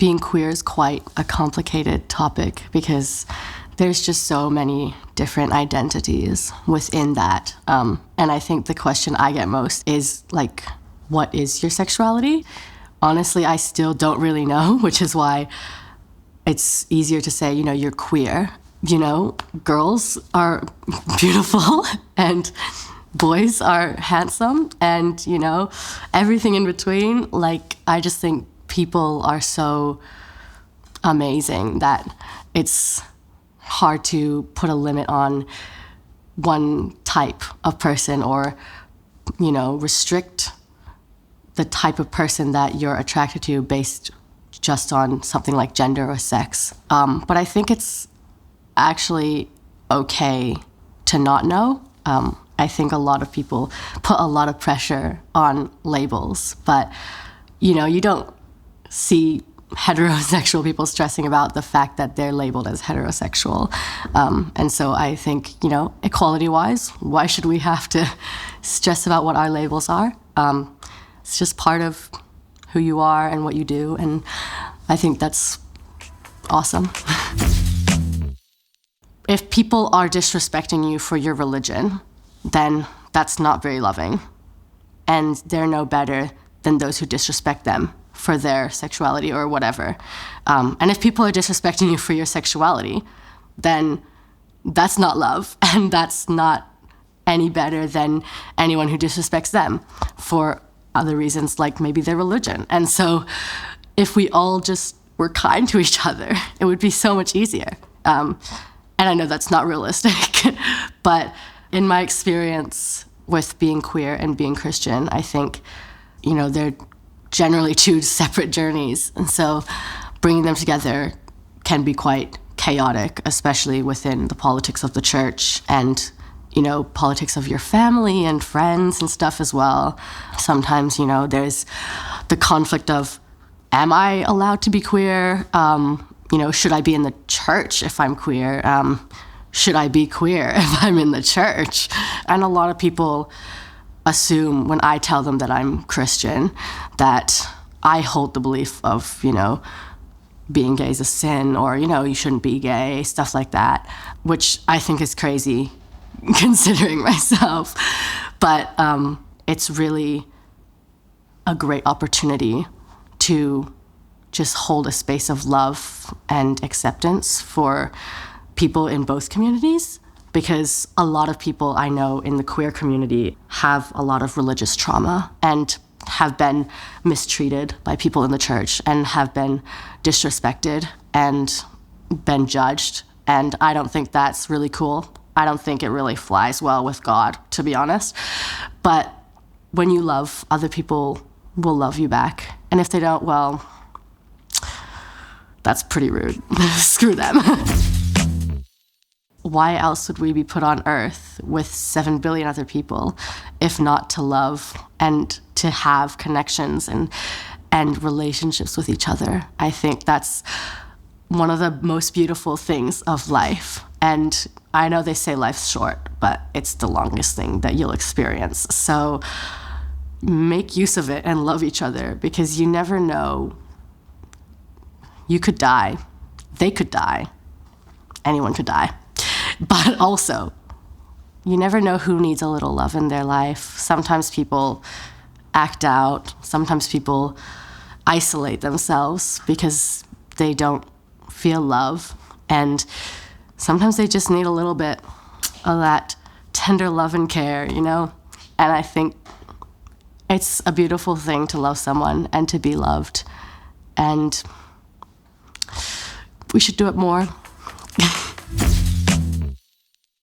being queer is quite a complicated topic because there's just so many different identities within that. And I think the question I get most is like, what is your sexuality? Honestly, I still don't really know, which is why it's easier to say, you're queer. Girls are beautiful and boys are handsome and, everything in between. Like, I just think people are so amazing that it's hard to put a limit on one type of person or, restrict the type of person that you're attracted to based just on something like gender or sex. But I think it's actually okay to not know. I think a lot of people put a lot of pressure on labels, but, you don't see heterosexual people stressing about the fact that they're labeled as heterosexual. And so I think, equality-wise, why should we have to stress about what our labels are? It's just part of who you are and what you do, and I think that's awesome. If people are disrespecting you for your religion, then that's not very loving, and they're no better than those who disrespect them for their sexuality or whatever. And if people are disrespecting you for your sexuality, then that's not love, and that's not any better than anyone who disrespects them for other reasons, like maybe their religion. And so if we all just were kind to each other, it would be so much easier. And I know that's not realistic, but in my experience with being queer and being Christian, I think, they're generally two separate journeys. And so bringing them together can be quite chaotic, especially within the politics of the church and, politics of your family and friends and stuff as well. Sometimes, there's the conflict of, am I allowed to be queer? Should I be in the church if I'm queer? Should I be queer if I'm in the church? And a lot of people assume when I tell them that I'm Christian that I hold the belief of, being gay is a sin or, you shouldn't be gay, stuff like that, which I think is crazy considering myself. But it's really a great opportunity to just hold a space of love and acceptance for people in both communities, because a lot of people I know in the queer community have a lot of religious trauma and have been mistreated by people in the church and have been disrespected and been judged. And I don't think that's really cool. I don't think it really flies well with God, to be honest. But when you love, other people will love you back. And if they don't, well, that's pretty rude. Screw them. Why else would we be put on Earth with 7 billion other people if not to love and to have connections and relationships with each other? I think that's one of the most beautiful things of life. And I know they say life's short, but it's the longest thing that you'll experience. So make use of it and love each other, because you never know. You could die. They could die. Anyone could die. But also, you never know who needs a little love in their life. Sometimes people act out. Sometimes people isolate themselves because they don't feel love. And sometimes they just need a little bit of that tender love and care, And I think it's a beautiful thing to love someone and to be loved. And we should do it more.